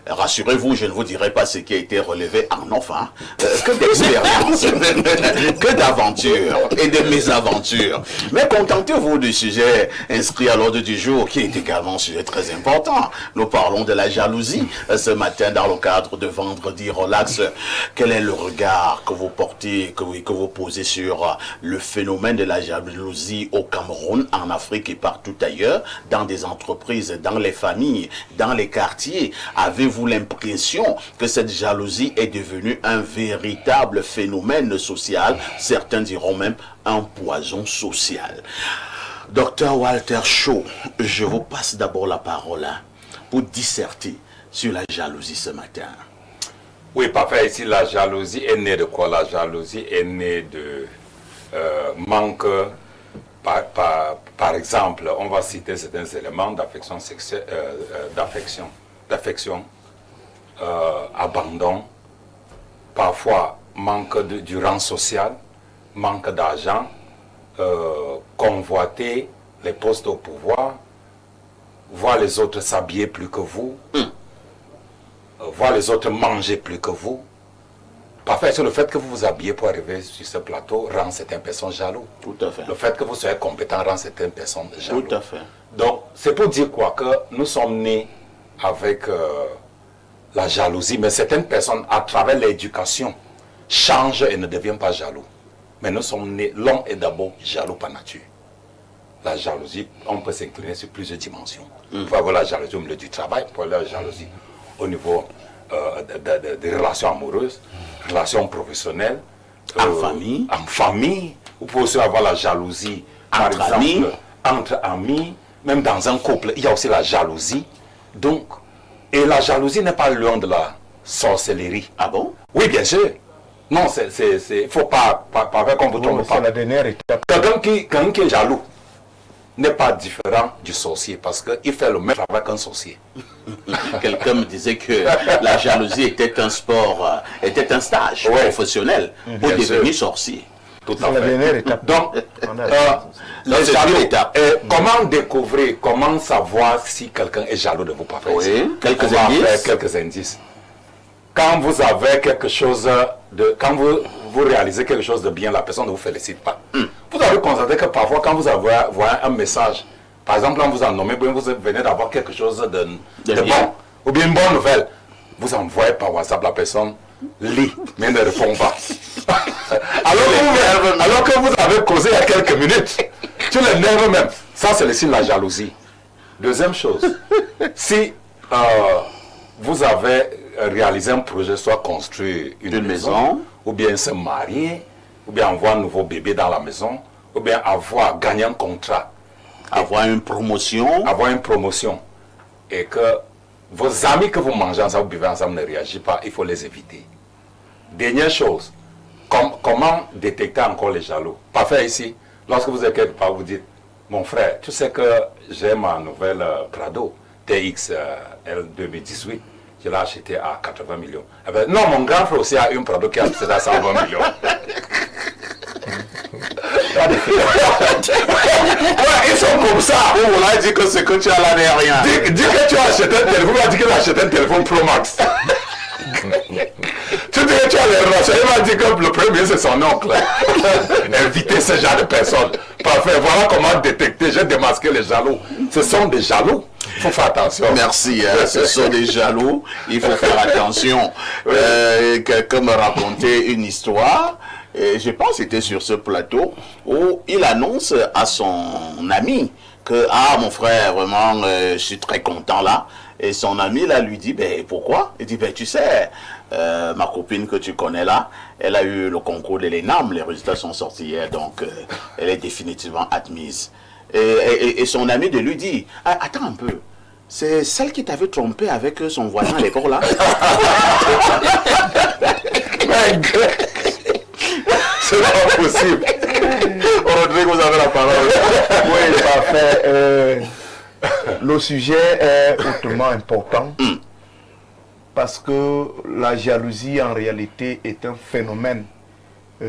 Rassurez-vous, je ne vous dirai pas ce qui a été relevé en enfant. Que d'expériences, que d'aventures et de mésaventures. Mais contentez-vous du sujet inscrit à l'ordre du jour, qui est également un sujet très important. Nous parlons de la jalousie ce matin dans le cadre de Vendredi Relax. Quel est le regard que vous portez, que vous posez sur le phénomène de la jalousie au Cameroun, en Afrique et partout ailleurs, dans des entreprises, dans les familles, dans les quartiers? Avez-vous l'impression que cette jalousie est devenue un véritable phénomène social? Certains diront même un poison social. Docteur Walter Shaw, je vous passe d'abord la parole pour disserter sur la jalousie ce matin. Oui, parfait. Ici, la jalousie est née de quoi? La jalousie est née de manque, par exemple, on va citer certains éléments d'affection sexuelle, d'affection, abandon, parfois manque du rang social, manque d'argent, convoiter les postes au pouvoir, voir les autres s'habiller plus que vous, voir les autres manger plus que vous. Parfait, c'est le fait que vous vous habillez pour arriver sur ce plateau rend certaines personnes jaloux. Tout à fait. Le fait que vous soyez compétent rend certaines personnes jaloux. Tout à fait. Donc, c'est pour dire quoi? Que nous sommes nés avec la jalousie, mais certaines personnes, à travers l'éducation, changent et ne deviennent pas jaloux. Mais nous sommes nés, l'homme est d'abord jaloux par nature. La jalousie, on peut s'incliner sur plusieurs dimensions. On peut avoir la jalousie au milieu du travail, on peut avoir la jalousie au niveau des relations amoureuses, relations professionnelles, en famille. En famille. Vous pouvez aussi avoir la jalousie, par exemple, amis. Entre amis, même dans un couple, il y a aussi la jalousie. Donc, et la jalousie n'est pas loin de la sorcellerie. Ah bon? Oui, bien sûr. Non, il ne faut pas faire comme vous trompez pas. C'est la dernière étape. Quelqu'un qui est jaloux n'est pas différent du sorcier parce qu'il fait le même travail qu'un sorcier. Quelqu'un me disait que la jalousie était un sport, était un stage professionnel pour devenir sorcier. Tout C'est à la fait. dernière étape. Donc, les c'est jaloux, une étape. comment découvrir, comment savoir si quelqu'un est jaloux de vous? Parfait. Oui, quelques On va indices. faire quelques indices. Quand vous avez quelque chose quand vous réalisez quelque chose de bien, la personne ne vous félicite pas. Vous avez constaté que parfois, quand vous avez un message, par exemple, on vous a nommé, vous venez d'avoir quelque chose de bon, ou bien une bonne nouvelle, vous envoyez par WhatsApp, la personne lit, mais ne répond pas. alors que vous avez causé il y a quelques minutes, tu les nerfs même. Ça, c'est le signe de la jalousie. Deuxième chose, si vous avez réalisé un projet, soit construire une maison, ou bien se marier, ou bien avoir un nouveau bébé dans la maison, ou bien avoir gagné un contrat, avoir une promotion, et que vos amis que vous mangez ensemble, vous buvez ensemble, ne réagissent pas, il faut les éviter. Dernière chose, comment détecter encore les jaloux? Parfait ici, lorsque vous êtes quelque part, vous dites, mon frère, tu sais que j'ai ma nouvelle Prado TX L 2018, je l'ai acheté à 80 millions. Eh bien, non, mon grand frère aussi a une Prado qui a acheté à 120 millions. Ils sont comme ça. on a dit que ce que tu as là n'est rien. Dis que tu as acheté un téléphone, il va dire que tu as acheté un téléphone Pro Max. Tu dis que tu as les relations, il va dire que le premier c'est son oncle. Évitez ce genre de personnes. Parfait, voilà comment détecter, j'ai démasqué les jaloux. Ce sont des jaloux. Il faut faire attention. Merci, ce sont des jaloux, il faut faire attention. Quelqu'un me racontait une histoire, et je pense que c'était sur ce plateau, où il annonce à son ami que, ah mon frère, vraiment, je suis très content là. Et son ami là lui dit, ben pourquoi? Il dit, ben tu sais, ma copine que tu connais là, elle a eu le concours de l'ENAM, les résultats sont sortis hier, donc elle est définitivement admise. Et son ami de lui dit, ah, attends un peu, c'est celle qui t'avait trompé avec son voisin à l'époque là? C'est pas possible. Rodrigue, vous avez la parole. Oui, parfait. Le sujet est hautement important parce que la jalousie en réalité est un phénomène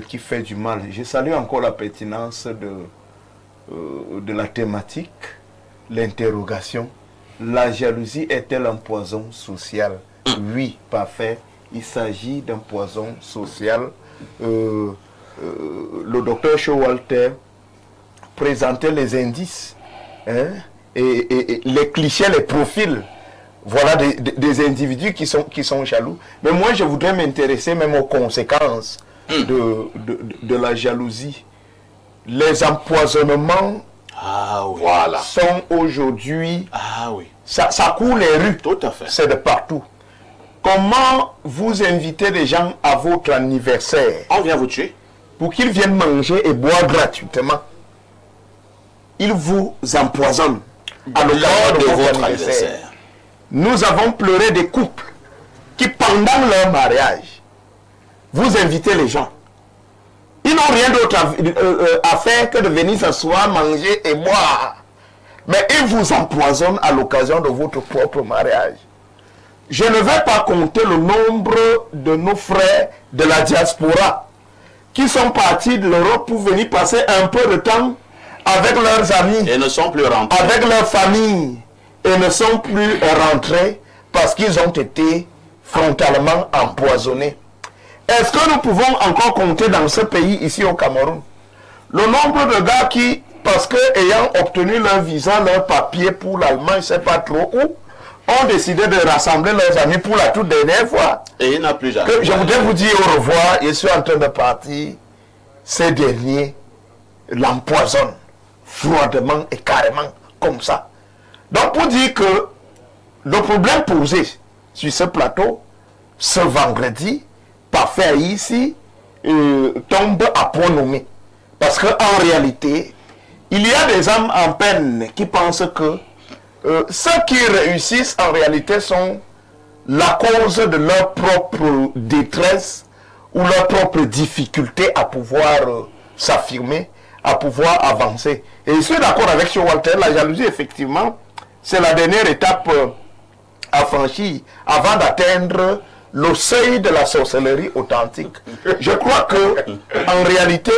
qui fait du mal. Je salue encore la pertinence de la thématique, l'interrogation. La jalousie est-elle un poison social? Oui, parfait. Il s'agit d'un poison social. Le docteur Showalter présentait les indices, hein, et les clichés, les profils. Voilà des individus qui sont jaloux. Mais moi, je voudrais m'intéresser même aux conséquences de la jalousie. Les empoisonnements sont aujourd'hui... Ça court les rues. Tout à fait. C'est de partout. Comment vous invitez les gens à votre anniversaire? On vient vous tuer. Pour qu'ils viennent manger et boire gratuitement. Ils vous empoisonnent à l'occasion de votre anniversaire. Nous avons pleuré des couples qui, pendant leur mariage, vous invitez les gens. Ils n'ont rien d'autre à faire que de venir s'asseoir, manger et boire. Mais ils vous empoisonnent à l'occasion de votre propre mariage. Je ne vais pas compter le nombre de nos frères de la diaspora qui sont partis de l'Europe pour venir passer un peu de temps avec leurs amis, et ne sont plus rentrés, avec leur famille, et ne sont plus rentrés parce qu'ils ont été frontalement empoisonnés. Est-ce que nous pouvons encore compter dans ce pays, ici au Cameroun, le nombre de gars qui, parce que ayant obtenu leur visa, leur papier pour l'Allemagne, je ne sais pas trop où, ont décidé de rassembler leurs amis pour la toute dernière fois. Et il n'a plus jamais. Je voudrais vous dire au revoir, je suis en train de partir. Ces derniers l'empoisonnent froidement et carrément, comme ça. Donc pour dire que le problème posé sur ce plateau, ce vendredi, Parfait ici, tombe à point nommé. Parce qu'en réalité, il y a des âmes en peine qui pensent que ceux qui réussissent en réalité sont la cause de leur propre détresse ou leur propre difficulté à pouvoir s'affirmer, à pouvoir avancer. Et je suis d'accord avec M. Walter, la jalousie, effectivement, c'est la dernière étape à franchir avant d'atteindre le seuil de la sorcellerie authentique. Je crois que, en réalité,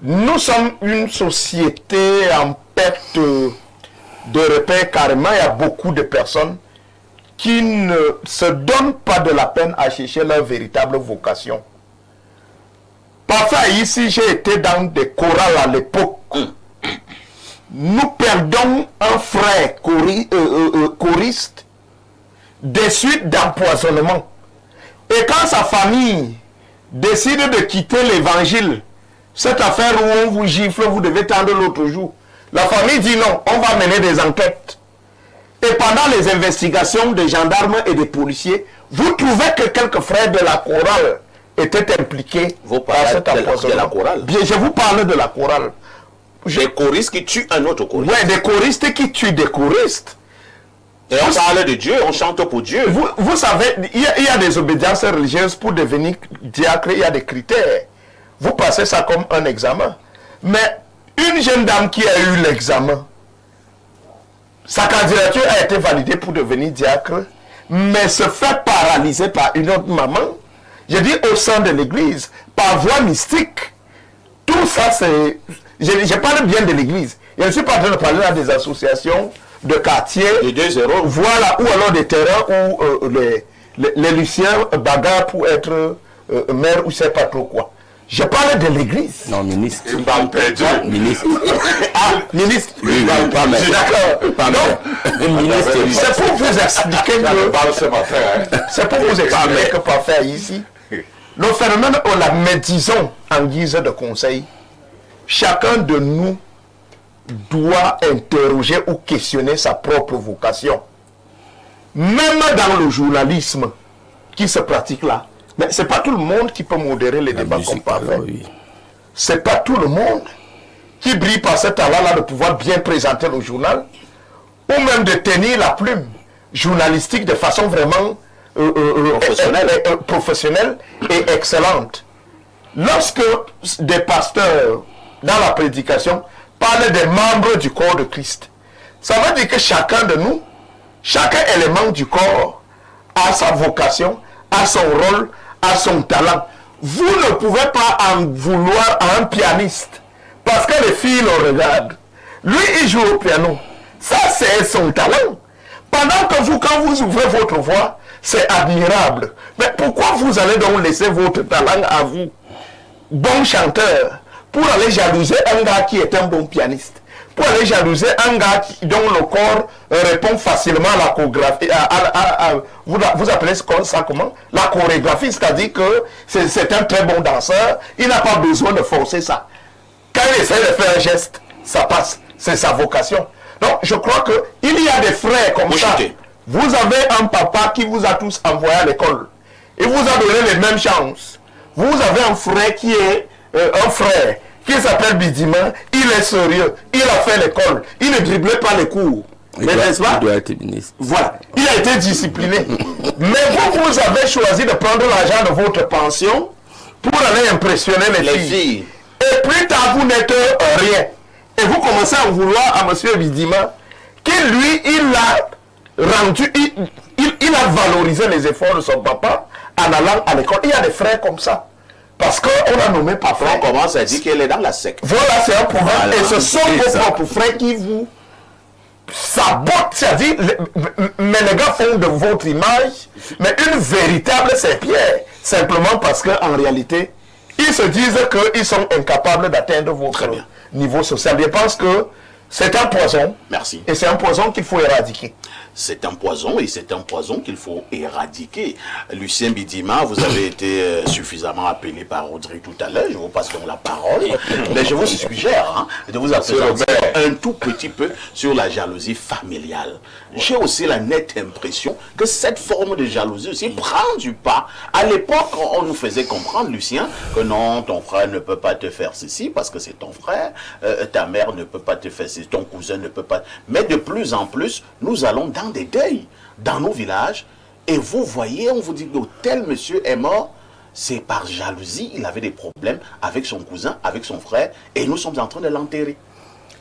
nous sommes une société en perte de repère carrément. Il y a beaucoup de personnes qui ne se donnent pas de la peine à chercher leur véritable vocation. Parfois, ici, j'ai été dans des chorales à l'époque. Nous perdons un frère choriste des suites d'empoisonnement. Et quand sa famille décide de quitter l'évangile, cette affaire où on vous gifle, vous devez tendre l'autre jour, la famille dit non, on va mener des enquêtes. Et pendant les investigations des gendarmes et des policiers, vous trouvez que quelques frères de la chorale étaient impliqués dans cet empoisonnement. De la chorale. Bien, je vous parle de la chorale. Des choristes qui tuent un autre choriste. Oui, des choristes qui tuent des choristes. Et on parle de Dieu, on chante pour Dieu. Vous savez, il y a des obédiences religieuses pour devenir diacre, il y a des critères. Vous passez ça comme un examen. Mais une jeune dame qui a eu l'examen, sa candidature a été validée pour devenir diacre, mais se fait paralyser par une autre maman, je dis au sein de l'église, par voie mystique. Tout ça, c'est... Je parle bien de l'église. Je ne suis pas en train de parler à des associations de quartier. Voilà, ou alors des terrains où les Luciens bagarrent pour être maire ou je ne sais pas trop quoi. Je parle de l'église. Non, ministre. Tu parles perdu. Ministre. Ah, ministre. Oui, pas maire. D'accord. C'est pour vous expliquer que... C'est pour vous expliquer que parfait ici, le phénomène, on la médisons en guise de conseil. Chacun de nous doit interroger ou questionner sa propre vocation. Même dans le journalisme qui se pratique là, mais ce n'est pas tout le monde qui peut modérer les débats comme parfait. Oui. Ce n'est pas tout le monde qui brille par ce talent-là de pouvoir bien présenter le journal ou même de tenir la plume journalistique de façon vraiment professionnelle et excellente. Lorsque des pasteurs dans la prédication parlent des membres du corps de Christ, ça veut dire que chacun de nous, chacun élément du corps a sa vocation, a son rôle, a son talent. Vous ne pouvez pas en vouloir à un pianiste parce que les filles le regardent. Lui, il joue au piano. Ça, c'est son talent. Pendant que vous, quand vous ouvrez votre voix, c'est admirable. Mais pourquoi vous allez donc laisser votre talent à vous, bon chanteur, pour aller jalouser un gars qui est un bon pianiste, pour aller jalouser un gars dont le corps répond facilement à la chorégraphie, vous appelez ça comment? La chorégraphie, c'est-à-dire que c'est un très bon danseur, il n'a pas besoin de forcer ça. Quand il essaie de faire un geste, ça passe, c'est sa vocation. Donc je crois qu'il y a des frères comme ça. Vous avez un papa qui vous a tous envoyé à l'école. Il vous a donné les mêmes chances. Vous avez un frère qui est un frère qui s'appelle Bidima, il est sérieux, il a fait l'école, il ne driblait pas les cours. Mais n'est-ce pas? Il doit être ministre. Voilà, il a été discipliné. Mais vous avez choisi de prendre l'argent de votre pension pour aller impressionner les filles. Et plus tard, vous n'êtes rien. Et vous commencez à vouloir à M. Bidima, qui lui, il a rendu, il a valorisé les efforts de son papa en allant à l'école. Il y a des frères comme ça. Parce qu'on a nommé papa. On commence à dire qu'elle est dans la secte. Voilà, c'est un problème. Voilà. Et ce sont vos propres frères qui vous sabotent. C'est-à-dire, mais les gars font de votre image, mais une véritable serpillère. Simplement parce qu'en réalité, ils se disent qu'ils sont incapables d'atteindre votre niveau social. Je pense que c'est un poison. Merci. Et c'est un poison qu'il faut éradiquer. C'est un poison et c'est un poison qu'il faut éradiquer. Lucien Bidima, vous avez été suffisamment appelé par Audrey tout à l'heure, je vous passe donc la parole, mais je vous suggère de vous appesantir un tout petit peu sur la jalousie familiale. J'ai aussi la nette impression que cette forme de jalousie aussi prend du pas. À l'époque, on nous faisait comprendre, Lucien, que non, ton frère ne peut pas te faire ceci parce que c'est ton frère, ta mère ne peut pas te faire ceci, ton cousin ne peut pas. Mais de plus en plus, nous allons dans des deuils dans nos villages et vous voyez, on vous dit que tel monsieur est mort, c'est par jalousie, il avait des problèmes avec son cousin, avec son frère et nous sommes en train de l'enterrer.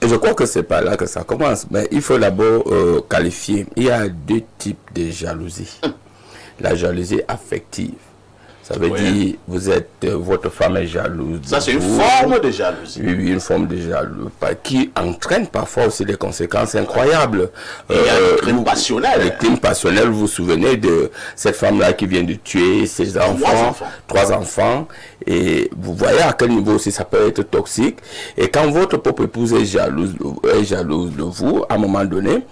Et je crois que c'est pas là que ça commence, mais il faut d'abord qualifier. Il y a deux types de jalousie. La jalousie affective. Ça veut dire, vous êtes, votre femme est jalouse. Ça, c'est une forme de jalousie. Oui, une forme de jalousie qui entraîne parfois aussi des conséquences incroyables. Il y a le crime passionnel. Le crime passionnel, vous vous souvenez de cette femme-là qui vient de tuer ses enfants, trois enfants. Et vous voyez à quel niveau aussi ça peut être toxique. Et quand votre propre épouse est jalouse de vous, à un moment donné,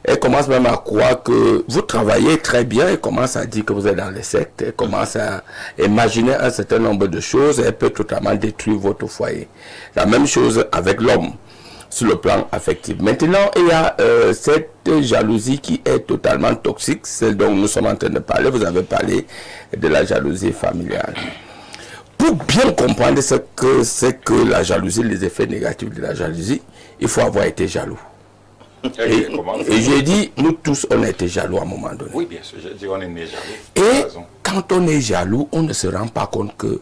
elle commence même à croire que vous travaillez très bien, elle commence à dire que vous êtes dans les sectes, elle commence à imaginer un certain nombre de choses, elle peut totalement détruire votre foyer. La même chose avec l'homme, sur le plan affectif. Maintenant, il y a cette jalousie qui est totalement toxique, celle dont nous sommes en train de parler, vous avez parlé de la jalousie familiale. Pour bien comprendre ce que c'est que la jalousie, les effets négatifs de la jalousie, il faut avoir été jaloux. Et j'ai dit, nous tous, on a été jaloux à un moment donné. Oui, bien sûr, je dis, on est né jaloux. Et quand on est jaloux, on ne se rend pas compte que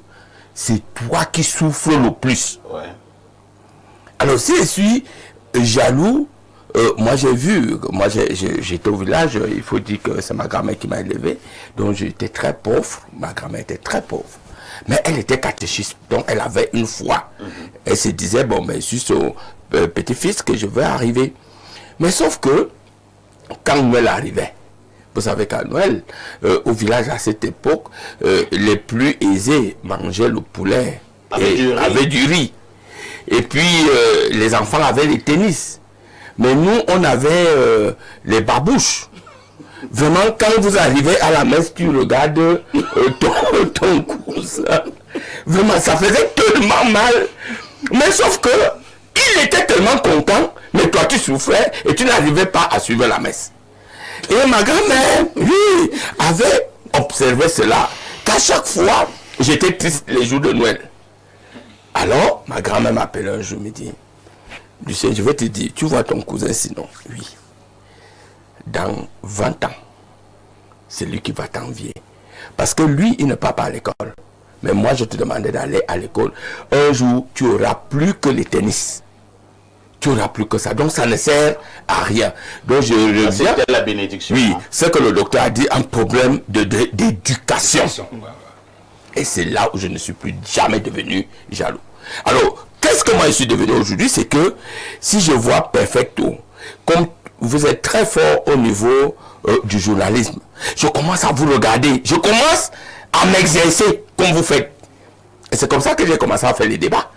c'est toi qui souffres le plus. Ouais. Alors, si je suis jaloux, moi j'ai vu, moi j'étais au village, il faut dire que c'est ma grand-mère qui m'a élevé, donc j'étais très pauvre, ma grand-mère était très pauvre. Mais elle était catéchiste, donc elle avait une foi. Elle se disait, bon, mais je suis son petit-fils que je vais arriver. Mais sauf que, quand Noël arrivait, vous savez qu'à Noël, au village à cette époque, les plus aisés mangeaient le poulet avec du riz. Et puis, les enfants avaient les tennis. Mais nous, on avait les babouches. Vraiment, quand vous arrivez à la messe, tu regardes ton cousin. Vraiment, ça faisait tellement mal. Mais sauf que, il était tellement content, mais toi tu souffrais et tu n'arrivais pas à suivre la messe. Et ma grand-mère, oui, avait observé cela, qu'à chaque fois, j'étais triste les jours de Noël. Alors, ma grand-mère m'appelait un jour, me dit, Lucien, je vais te dire, tu vois ton cousin sinon? Oui. Dans 20 ans, c'est lui qui va t'envier. Parce que lui, il ne part pas à l'école. Mais moi, je te demandais d'aller à l'école. Un jour, tu auras plus que les tennis. Tu n'auras plus que ça. Donc, ça ne sert à rien. Donc, je reviens. C'était la bénédiction. Oui, c'est que le docteur a dit un problème d'éducation. Et c'est là où je ne suis plus jamais devenu jaloux. Alors, qu'est-ce que moi je suis devenu aujourd'hui? C'est que si je vois Perfecto, comme vous êtes très fort au niveau du journalisme. Je commence à vous regarder. Je commence à m'exercer comme vous faites. Et c'est comme ça que j'ai commencé à faire les débats.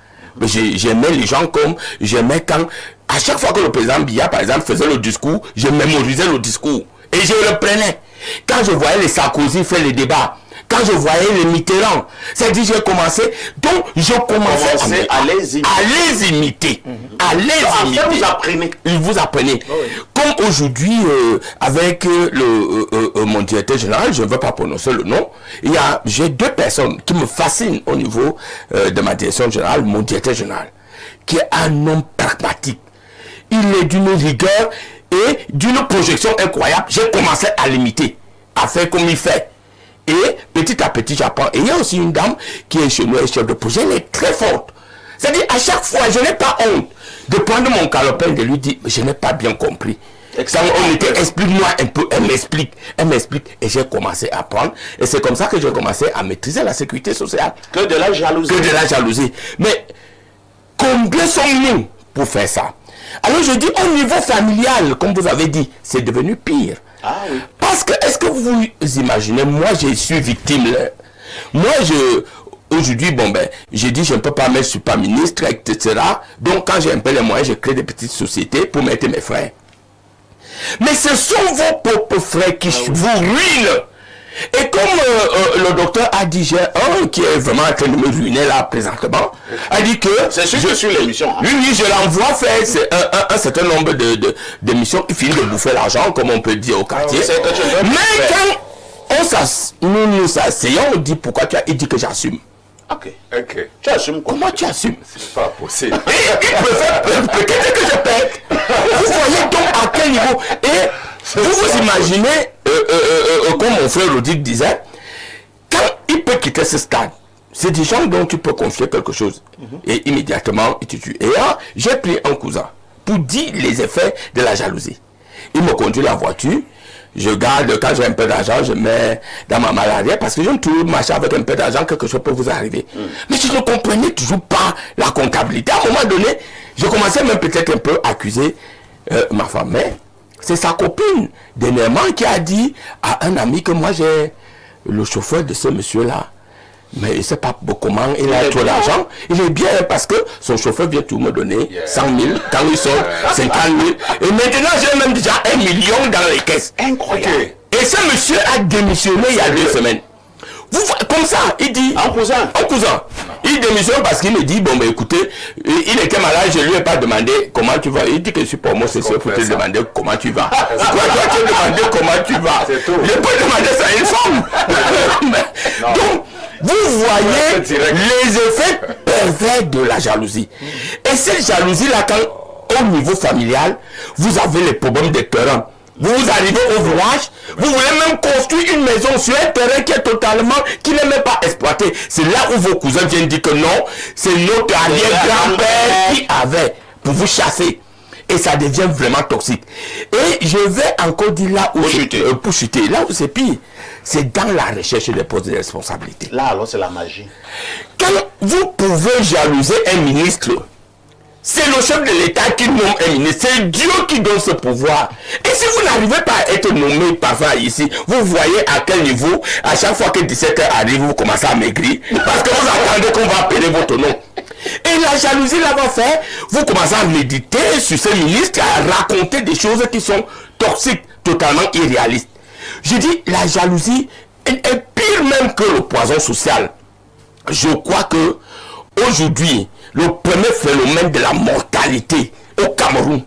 J'aimais les gens comme j'aimais quand, à chaque fois que le président Biya, par exemple, faisait le discours, je mémorisais le discours. Et je le prenais. Quand je voyais les Sarkozy faire les débats, quand je voyais les Mitterrand, c'est-à-dire j'ai commencé, donc je commençais à les imiter. À les imiter. Vous apprenez. Vous apprenez. Oh oui. Comme aujourd'hui, avec mon directeur général, je ne veux pas prononcer le nom, j'ai 2 personnes qui me fascinent au niveau de ma direction générale, mon directeur général, qui est un homme pragmatique. Il est d'une rigueur et d'une projection incroyable. J'ai commencé à l'imiter, à faire comme il fait. Et petit à petit, j'apprends. Et il y a aussi une dame qui est chez nous, elle est chef de projet, elle est très forte. C'est-à-dire, à chaque fois, je n'ai pas honte de prendre mon calepin et de lui dire, je n'ai pas bien compris. On était, explique-moi un peu, elle m'explique, et j'ai commencé à apprendre. Et c'est comme ça que j'ai commencé à maîtriser la sécurité sociale. Que de la jalousie. Que de la jalousie. Mais combien sommes-nous pour faire ça? Alors je dis, au niveau familial, comme vous avez dit, c'est devenu pire. Ah oui. Parce que, est-ce que vous imaginez, moi je suis victime là. Moi aujourd'hui, j'ai dit je ne peux pas, mais je ne suis pas ministre, etc. Donc quand j'ai un peu les moyens, je crée des petites sociétés pour mettre mes frères. Mais ce sont vos propres frères qui vous ruinent. Et comme le docteur a dit, j'ai un qui est vraiment en train de me ruiner là présentement, a dit que... C'est sûr que sur l'émission. Hein. Oui, je l'envoie faire un certain nombre d'émissions qui finissent de bouffer l'argent, comme on peut dire au quartier. Mais quand nous s'asseyons, on dit pourquoi tu as... Il dit que j'assume. Ok. Tu assumes quoi? Comment tu assumes? C'est pas possible. Il préfère peut-être que je pète. Vous voyez donc à quel niveau. Et vous imaginez, comme mon frère Rodrigue disait, quand il peut quitter ce stade, c'est des gens dont tu peux confier quelque chose. Et immédiatement, il te tue. Et là, j'ai pris un cousin pour dire les effets de la jalousie. Il me conduit la voiture. Je garde, quand j'ai un peu d'argent, je mets dans ma maladie parce que j'aime toujours marcher avec un peu d'argent, quelque chose peut vous arriver. Mais je ne comprenais toujours pas la comptabilité. À un moment donné, je commençais même peut-être un peu à accuser ma femme. Mais c'est sa copine, dernièrement, qui a dit à un ami que moi j'ai le chauffeur de ce monsieur-là. Mais il ne sait pas comment il a trop d'argent. Il est bien parce que son chauffeur vient tout me donner 100 000, quand il sort 50 000. Et maintenant, j'ai même déjà 1 million dans les caisses. Incroyable. Et ce monsieur a démissionné il y a 2 semaines. Comme ça, il dit... Un cousin. Il démissionne parce qu'il me dit, écoutez, il était malade, je ne lui ai pas demandé comment tu vas. Il dit que je suis pour moi, c'est sûr, pour te demander comment tu vas. Pourquoi toi tu demander comment tu vas? Je peux demander ça à une femme. Donc, vous voyez les effets pervers de la jalousie. Et cette jalousie-là, quand au niveau familial, vous avez les problèmes de terrain. Vous arrivez au village, vous voulez même construire une maison sur un terrain qui n'est même pas exploité. C'est là où vos cousins viennent dire que non, c'est notre arrière-grand-père qui avait pour vous chasser. Et ça devient vraiment toxique. Et je vais encore dire là où pour chuter, là où c'est pire, c'est dans la recherche des postes de responsabilité. Là alors c'est la magie. Quand vous pouvez jalouser un ministre, c'est le chef de l'État qui nomme un ministre. C'est Dieu qui donne ce pouvoir. Et si vous n'arrivez pas à être nommé parfois ici, vous voyez à quel niveau, à chaque fois que 17h arrive, vous commencez à maigrir. Parce que vous attendez qu'on va appeler votre nom. Et la jalousie là va faire, vous commencez à méditer sur ce ministre, à raconter des choses qui sont toxiques, totalement irréalistes. Je dis, la jalousie est pire même que le poison social. Je crois que aujourd'hui, le premier phénomène de la mortalité au Cameroun,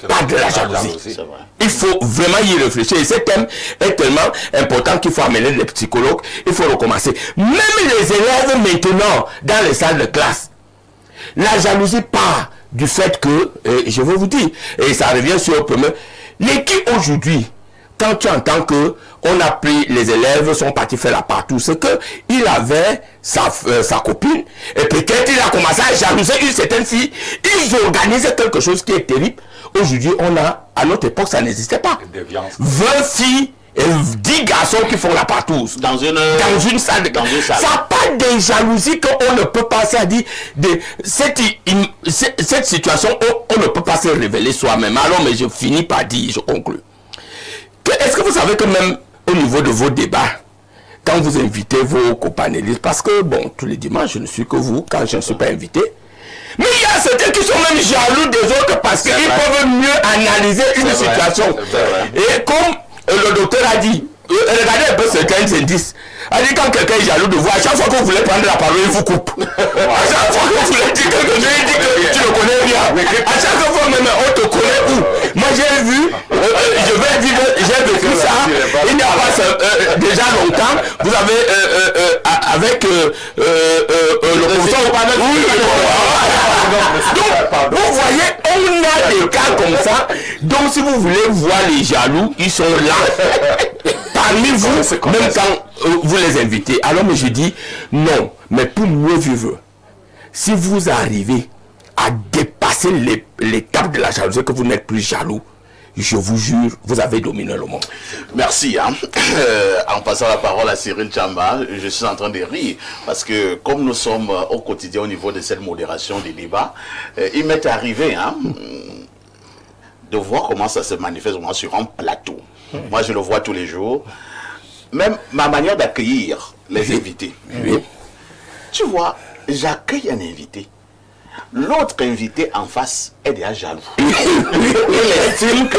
pas de la jalousie. Il faut vraiment y réfléchir. Et ce thème est tellement important qu'il faut amener les psychologues, il faut recommencer. Même les élèves maintenant, dans les salles de classe, la jalousie part du fait que, je vais vous dire, et ça revient sur le premier, l'équipe aujourd'hui, quand tu entends que on a pris, les élèves sont partis faire la partout, c'est que il avait sa copine, et peut-être il a commencé à jalouser une certaine fille, ils organisaient quelque chose qui est terrible. Aujourd'hui, à notre époque, ça n'existait pas. 20 filles et 10 garçons maçons qui font la partouze. Dans une salle. Dans une salle. Ça n'a pas des jalousies qu'on ne peut pas, c'est-à-dire cette situation, on ne peut pas se révéler soi-même. Alors, mais je finis par dire, je conclue. Est-ce que vous savez que même au niveau de vos débats, quand vous invitez vos copanélistes, parce que, bon, tous les dimanches, je ne suis que vous, quand je ne suis pas invité, mais il y a certains qui sont même jaloux des autres parce qu'ils peuvent mieux analyser une situation. Et comme le docteur a dit, regardez un peu certains indices. A dit quand quelqu'un est jaloux de vous, à chaque fois que vous voulez prendre la parole, il vous coupe. À chaque fois que vous voulez dire quelque chose, il dit que tu ne connais rien. À chaque fois même, on te connaît où. Moi j'ai vu, j'ai vécu ça. Il n'y a pas déjà longtemps. Vous avez avec le professeur. Donc, vous voyez, on a des cas comme ça. Donc si vous voulez voir les jaloux, ils sont là. Parmi vous, même quand vous les invitez. Alors, mais je dis non. Mais pour mieux vivre, si vous arrivez à dépasser l'étape de la jalousie, que vous n'êtes plus jaloux, je vous jure, vous avez dominé le monde. Merci. En passant la parole à Cyril Tchamba, je suis en train de rire parce que comme nous sommes au quotidien au niveau de cette modération des débats, il m'est arrivé de voir comment ça se manifeste sur un plateau. Moi, je le vois tous les jours. Même ma manière d'accueillir les invités. Oui. Tu vois, j'accueille un invité. L'autre invité en face est déjà jaloux. Il estime que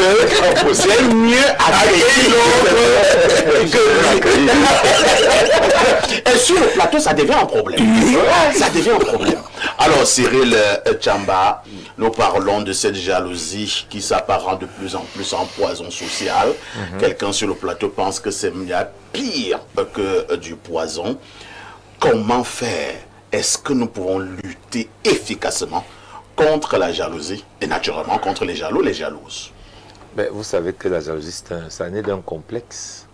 c'est mieux accueillir l'autre que lui. Et sur le plateau, ça devient un problème. Ça devient un problème. Alors, Cyril Tchamba, nous parlons de cette jalousie qui s'apparente de plus en plus en poison social. Quelqu'un sur le plateau pense que c'est pire que du poison. Comment faire? Est-ce que nous pouvons lutter efficacement contre la jalousie et naturellement contre les jaloux, les jalouses? Ben, vous savez que la jalousie, ça naît d'un complexe.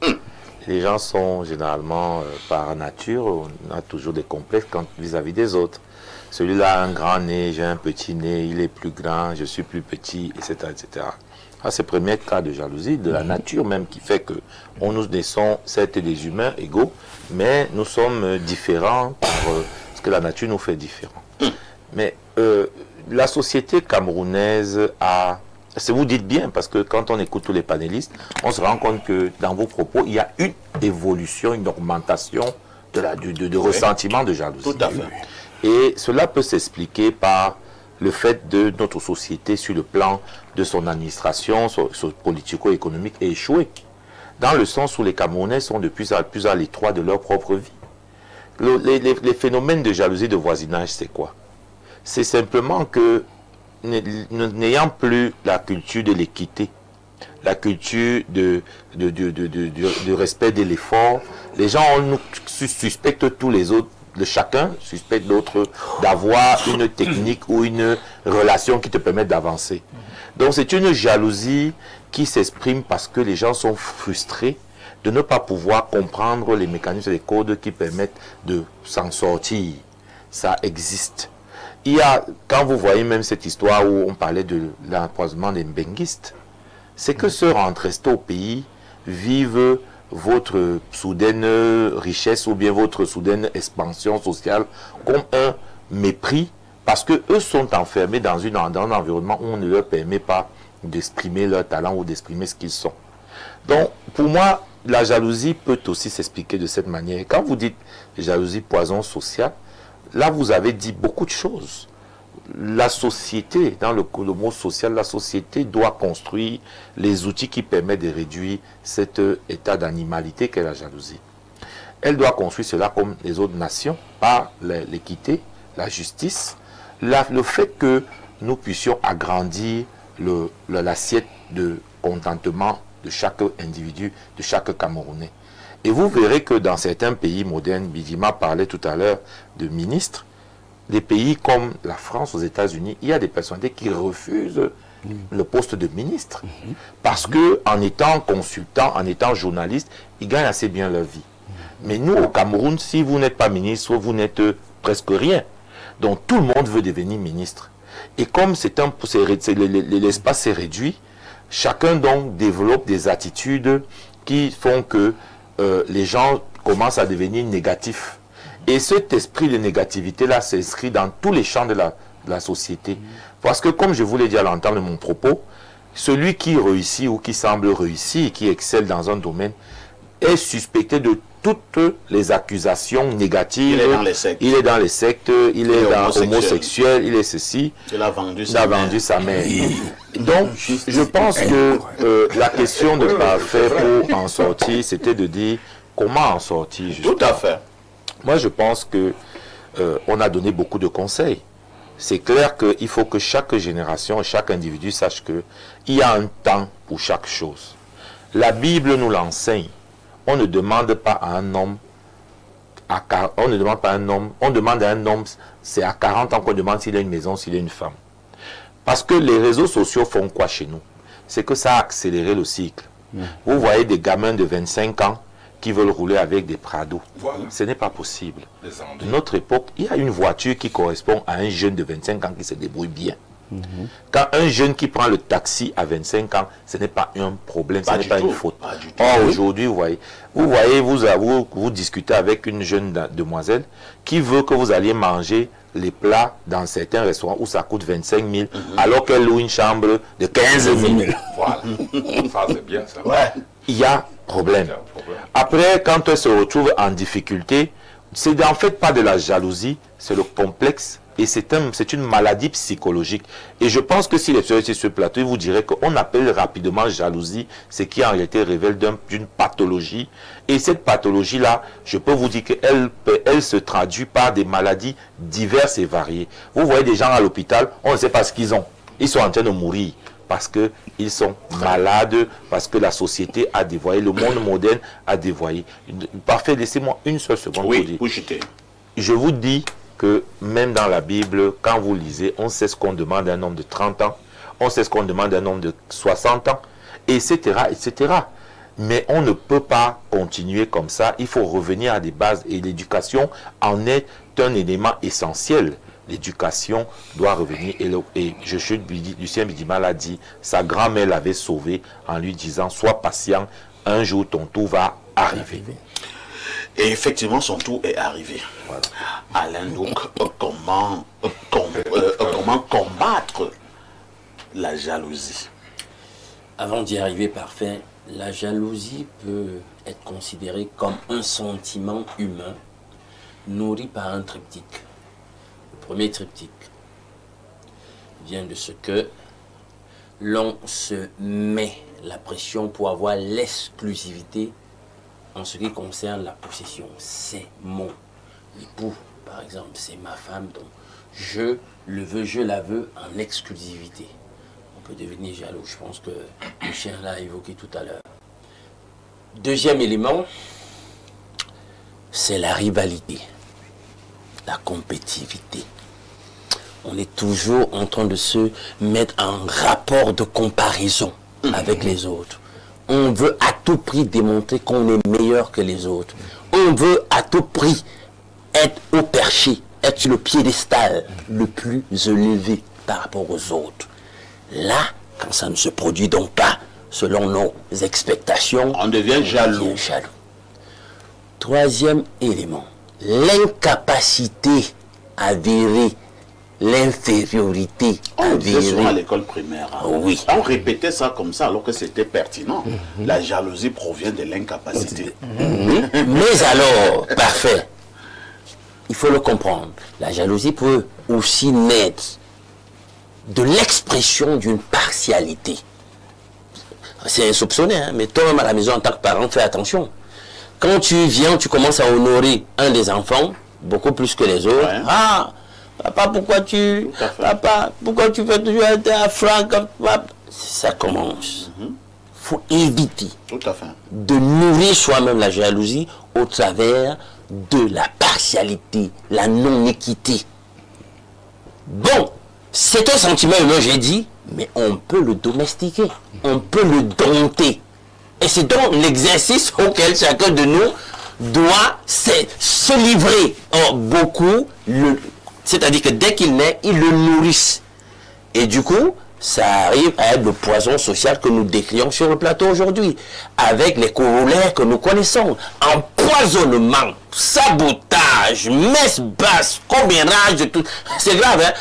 Les gens sont généralement, par nature, on a toujours des complexes vis-à-vis des autres. Celui-là a un grand nez, j'ai un petit nez, il est plus grand, je suis plus petit, etc. etc. C'est le premier cas de jalousie, de la nature même, qui fait que nous naissons, certes des humains égaux, mais nous sommes différents par ce que la nature nous fait différents. Mais la société camerounaise a... Vous dites bien, parce que quand on écoute tous les panélistes, on se rend compte que dans vos propos, il y a une évolution, une augmentation de ressentiment de jalousie. Tout à fait. Et cela peut s'expliquer par le fait de notre société sur le plan de son administration, son politico-économique est échoué. Dans le sens où les Camerounais sont de plus à l'étroit de leur propre vie. Les phénomènes de jalousie de voisinage, c'est quoi? C'est simplement que, n'ayant plus la culture de l'équité, la culture du respect de l'effort, les gens nous suspectent tous les autres, chacun suspecte l'autre d'avoir une technique ou une relation qui te permet d'avancer. Donc c'est une jalousie qui s'exprime parce que les gens sont frustrés de ne pas pouvoir comprendre les mécanismes et les codes qui permettent de s'en sortir. Ça existe. Il y a, quand vous voyez même cette histoire où on parlait de l'empoisonnement des mbenguistes, c'est que ceux rentrés au pays vivent votre soudaine richesse ou bien votre soudaine expansion sociale comme un mépris parce que eux sont enfermés dans un environnement où on ne leur permet pas d'exprimer leur talent ou d'exprimer ce qu'ils sont. Donc, pour moi, la jalousie peut aussi s'expliquer de cette manière. Quand vous dites jalousie, poison social, là, vous avez dit beaucoup de choses. La société, dans le mot social, la société doit construire les outils qui permettent de réduire cet état d'animalité qu'est la jalousie. Elle doit construire cela comme les autres nations, par l'équité, la justice, le fait que nous puissions agrandir l'assiette de contentement de chaque individu, de chaque Camerounais. Et vous verrez que dans certains pays modernes, Bidima parlait tout à l'heure de ministres, des pays comme la France, aux États-Unis, il y a des personnalités qui refusent le poste de ministre. Parce que en étant consultant, en étant journaliste, ils gagnent assez bien leur vie. Mais nous, au Cameroun, si vous n'êtes pas ministre, vous n'êtes presque rien. Donc tout le monde veut devenir ministre. Et comme l'espace est réduit, chacun donc développe des attitudes qui font que les gens commencent à devenir négatifs. Et cet esprit de négativité-là s'inscrit dans tous les champs de la société. Parce que, comme je vous l'ai dit à l'entame de mon propos, celui qui réussit ou qui semble réussir, qui excelle dans un domaine, est suspecté de toutes les accusations négatives. Il est dans les sectes. Il est dans les sectes, il est homosexuel, il est ceci. Il a vendu sa mère. Donc, je pense que la question de parfait pour en sortir, c'était de dire comment en sortir. Justement. Tout à fait. Moi, je pense que on a donné beaucoup de conseils. C'est clair qu'il faut que chaque génération, chaque individu sache qu'il y a un temps pour chaque chose. La Bible nous l'enseigne. On ne demande pas à un homme, on demande à un homme, c'est à 40 ans qu'on demande s'il a une maison, s'il a une femme. Parce que les réseaux sociaux font quoi chez nous? C'est que ça a accéléré le cycle. Vous voyez des gamins de 25 ans qui veulent rouler avec des Prado. Voilà. Ce n'est pas possible. De notre époque, il y a une voiture qui correspond à un jeune de 25 ans qui se débrouille bien. Quand un jeune qui prend le taxi à 25 ans, ce n'est pas un problème, ce n'est pas une faute. Or, aujourd'hui, vous discutez avec une jeune demoiselle qui veut que vous alliez manger les plats dans certains restaurants où ça coûte 25 000, alors qu'elle loue une chambre de 15 000. Voilà. Ça, c'est bien ça. Ouais. Il y a problème. Après, quand elle se retrouve en difficulté, c'est en fait pas de la jalousie, c'est le complexe. Et c'est une maladie psychologique. Et je pense que si les sœurs étaient sur ce plateau, ils vous diraient qu'on appelle rapidement jalousie, ce qui en réalité révèle d'une pathologie. Et cette pathologie-là, je peux vous dire qu'elle se traduit par des maladies diverses et variées. Vous voyez des gens à l'hôpital, on ne sait pas ce qu'ils ont. Ils sont en train de mourir parce qu'ils sont malades, parce que la société a dévoyé, le monde moderne a dévoyé. Parfait, laissez-moi une seule seconde pour dire. Je vous dis que même dans la Bible, quand vous lisez, on sait ce qu'on demande à un homme de 30 ans, on sait ce qu'on demande à un homme de 60 ans, etc., etc. Mais on ne peut pas continuer comme ça. Il faut revenir à des bases et l'éducation en est un élément essentiel. L'éducation doit revenir. Et Lucien Bidima l'a dit, sa grand-mère l'avait sauvé en lui disant « Sois patient, un jour ton tour va arriver. » Et effectivement, son tour est arrivé. Voilà. Alain, donc, comment combattre la jalousie? Avant d'y arriver, parfait, la jalousie peut être considérée comme un sentiment humain nourri par un triptyque. Le premier triptyque vient de ce que l'on se met la pression pour avoir l'exclusivité en ce qui concerne la possession. C'est mon époux, par exemple, c'est ma femme, donc je le veux, je la veux en exclusivité. On peut devenir jaloux, je pense que Lucien l'a évoqué tout à l'heure. Deuxième élément, c'est la rivalité, la compétitivité. On est toujours en train de se mettre en rapport de comparaison avec les autres. On veut à tout prix démontrer qu'on est meilleur que les autres. On veut à tout prix être au perché, être sur le piédestal le plus élevé par rapport aux autres. Là, quand ça ne se produit donc pas selon nos expectations, on devient jaloux. Troisième élément, l'incapacité avérée, l'infériorité on disait avérée. souvent à l'école primaire. Hein. Oui. On répétait ça comme ça alors que c'était pertinent. La jalousie provient de l'incapacité. Mais alors, parfait, il faut le comprendre. La jalousie peut aussi naître de l'expression d'une partialité. C'est insoupçonné, hein, mais toi-même à la maison en tant que parent, fais attention. Quand tu viens, tu commences à honorer un des enfants, beaucoup plus que les autres. Ouais. Ah, papa, pourquoi tu fais toujours un franc comme ça? Ça commence. Faut éviter de nourrir soi-même la jalousie au travers de la partialité, la non-équité. Bon, c'est un sentiment humain, j'ai dit, mais on peut le domestiquer, on peut le dompter. Et c'est donc l'exercice auquel chacun de nous doit se livrer. Or, beaucoup, c'est-à-dire que dès qu'il naît, ils le nourrissent. Et du coup, ça arrive à être le poison social que nous décrions sur le plateau aujourd'hui, avec les corollaires que nous connaissons. Empoisonnement, sabotage, messe basse, commérage, de tout. C'est grave, hein?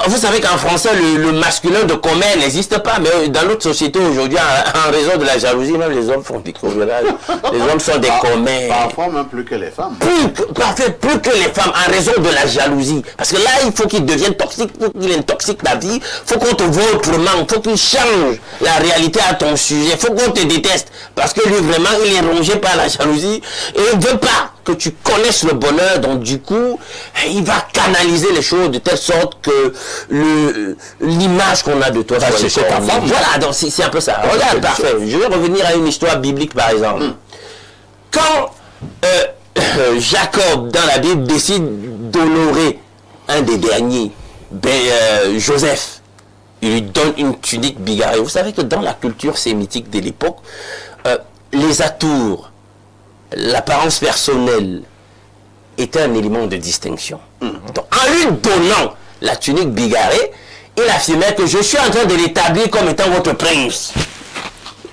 Vous savez qu'en français, le masculin de commère n'existe pas, mais dans notre société aujourd'hui, en raison de la jalousie, même les hommes font des commérages. Les hommes sont des commères. Parfois même plus que les femmes. Plus que les femmes, en raison de la jalousie. Parce que là, il faut qu'il devienne toxique, il faut qu'il intoxique ta vie, il faut qu'on te voit autrement, il faut qu'il change la réalité à ton sujet, il faut qu'on te déteste. Parce que lui, vraiment, il est rongé par la jalousie et il ne veut pas que tu connaisses le bonheur. Donc, du coup, il va canaliser les choses de telle sorte que l'image qu'on a de toi c'est ta femme. Voilà, donc c'est un peu ça. Regarde, parfait. Je vais revenir à une histoire biblique, par exemple. Quand Jacob, dans la Bible, décide d'honorer un des derniers, Joseph, il lui donne une tunique bigarrée. Vous savez que dans la culture sémitique de l'époque, les atours, l'apparence personnelle était un élément de distinction. Donc, en lui donnant la tunique bigarrée, il affirmait que je suis en train de l'établir comme étant votre prince.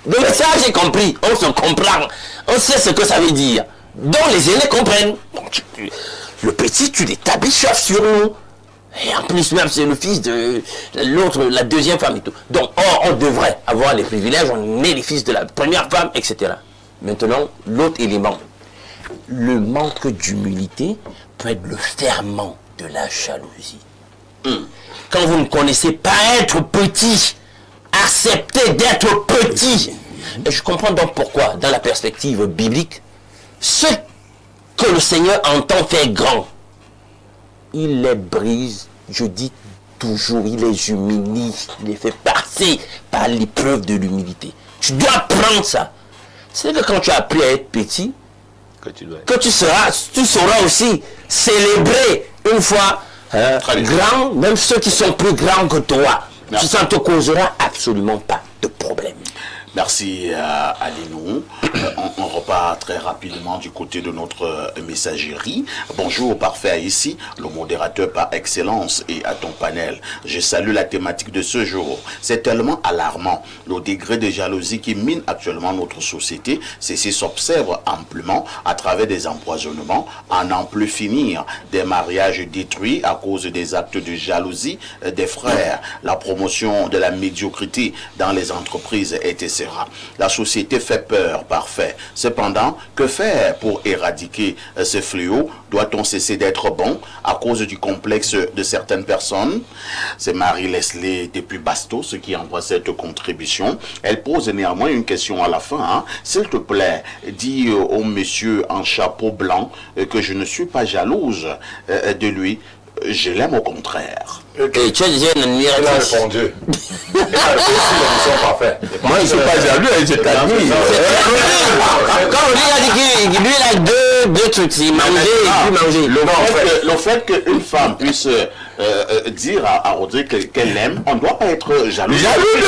Donc ça, j'ai compris. On se comprend. On sait ce que ça veut dire. Donc les aînés comprennent. Donc, le petit, tu l'établis chef sur nous. Et en plus même, c'est le fils de l'autre, la deuxième femme et tout. Donc, on devrait avoir les privilèges, on est les fils de la première femme, etc. Maintenant, l'autre élément, le manque d'humilité peut être le ferment de la jalousie. Quand vous ne connaissez pas être petit, acceptez d'être petit. Et je comprends donc pourquoi, dans la perspective biblique, ce que le Seigneur entend faire grand, il les brise, je dis toujours, il les humilie, il les fait passer par l'épreuve de l'humilité. Tu dois prendre ça. C'est que quand tu as appris à être petit, que tu sauras aussi célébrer une fois grand, même ceux qui sont plus grands que toi. Ça ne te causera absolument pas de problème. Merci Alinou. On repart très rapidement du côté de notre messagerie. Bonjour parfait ici, le modérateur par excellence et à ton panel. Je salue la thématique de ce jour. C'est tellement alarmant. Le degré de jalousie qui mine actuellement notre société, ceci s'observe amplement à travers des empoisonnements, à n'en plus finir, des mariages détruits à cause des actes de jalousie des frères, la promotion de la médiocrité dans les entreprises, etc. La société fait peur, parfait. Cependant, que faire pour éradiquer ce fléau? Doit-on cesser d'être bon à cause du complexe de certaines personnes? C'est Marie-Leslie depuis Bastos qui envoie cette contribution. Elle pose néanmoins une question à la fin. S'il te plaît, dis au monsieur en chapeau blanc que je ne suis pas jalouse de lui. Je l'aime au contraire. Et tu as déjà une Il a répondu. Il a répondu, parfait. Moi, je ne suis pas jaloux, je t'admire. Quand on dit, il a dit qu'il lui, il a deux trucs, il mangeait et puis manger. Le fait qu'une femme puisse dire à Rodrigue qu'elle l'aime, on ne doit pas être jaloux. Jaloux de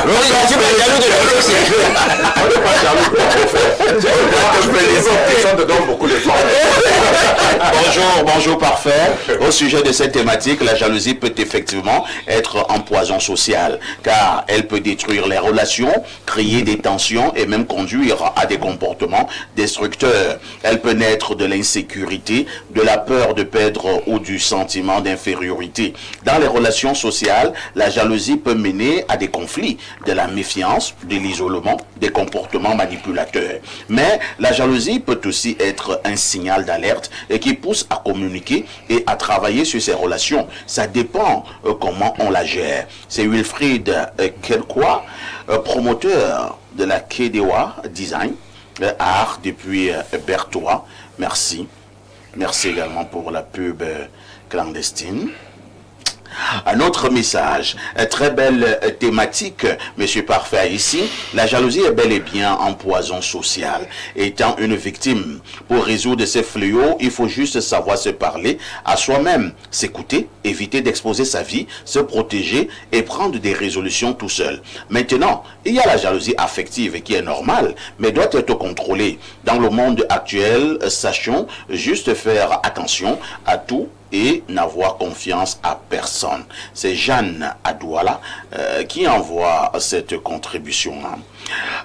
On n'est pas jaloux de les autres te donnent beaucoup d'efforts. Bonjour parfait. Au sujet de cette thématique, la jalousie peut effectivement être un poison social, car elle peut détruire les relations, créer des tensions et même conduire à des comportements destructeurs. Elle peut naître de l'insécurité, de la peur de perdre ou du sentiment d'infériorité. Dans les relations sociales, la jalousie peut mener à des conflits, de la méfiance, de l'isolement, des comportements manipulateurs. Mais la jalousie peut aussi être un signal d'alerte qui pousse à communiquer et à travailler sur ses relations. Ça dépend comment on la gère. C'est Wilfried Kelkois, promoteur de la Kedewa Design Art depuis Berthois. Merci. Merci également pour la pub clandestine. Un autre message, très belle thématique, monsieur Parfait ici. La jalousie est bel et bien un poison social. Étant une victime, pour résoudre ces fléaux, il faut juste savoir se parler à soi-même, s'écouter, éviter d'exposer sa vie, se protéger et prendre des résolutions tout seul. Maintenant, il y a la jalousie affective qui est normale, mais doit être contrôlée. Dans le monde actuel, sachons juste faire attention à tout et n'avoir confiance à personne. C'est Jeanne Adouala qui envoie cette contribution.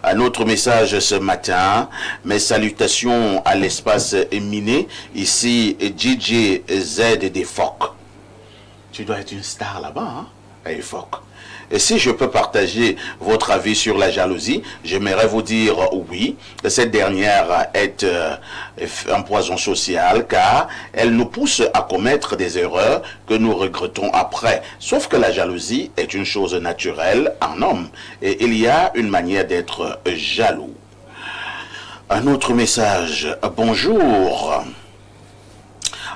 Un autre message ce matin, mes salutations à l'espace miné, ici DJ Z des Phoques. Tu dois être une star là-bas, hein, à Phoques. Et si je peux partager votre avis sur la jalousie, j'aimerais vous dire oui, cette dernière est un poison social car elle nous pousse à commettre des erreurs que nous regrettons après. Sauf que la jalousie est une chose naturelle en homme et il y a une manière d'être jaloux. Un autre message, bonjour.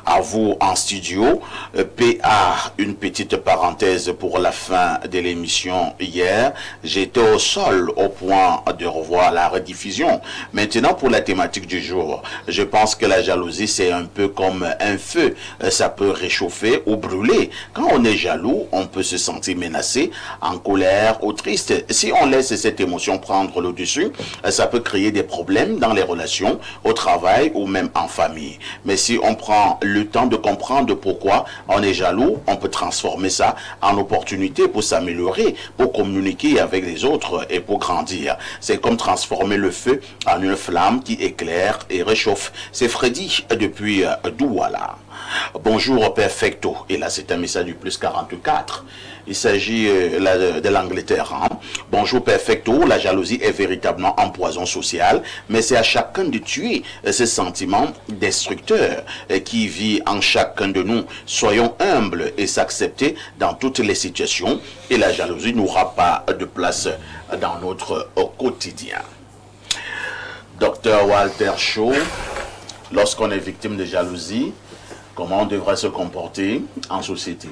À vous en studio, PA, une petite parenthèse pour la fin de l'émission hier. J'étais au sol au point de revoir la rediffusion. Maintenant pour la thématique du jour, je pense que la jalousie c'est un peu comme un feu. Ça peut réchauffer ou brûler. Quand on est jaloux, on peut se sentir menacé, en colère ou triste. Si on laisse cette émotion prendre le dessus, ça peut créer des problèmes dans les relations, au travail ou même en famille. Mais si on prend le temps de comprendre pourquoi on est jaloux, on peut transformer ça en opportunité pour s'améliorer, pour communiquer avec les autres et pour grandir. C'est comme transformer le feu en une flamme qui éclaire et réchauffe. C'est Freddy depuis Douala. Bonjour Perfecto. Et là c'est un message du plus 44. Il s'agit de l'Angleterre. Hein? Bonjour Perfecto, la jalousie est véritablement un poison social, mais c'est à chacun de tuer ce sentiment destructeur qui vit en chacun de nous. Soyons humbles et s'accepter dans toutes les situations et la jalousie n'aura pas de place dans notre quotidien. Docteur Walter Shaw, lorsqu'on est victime de jalousie, comment on devrait se comporter en société?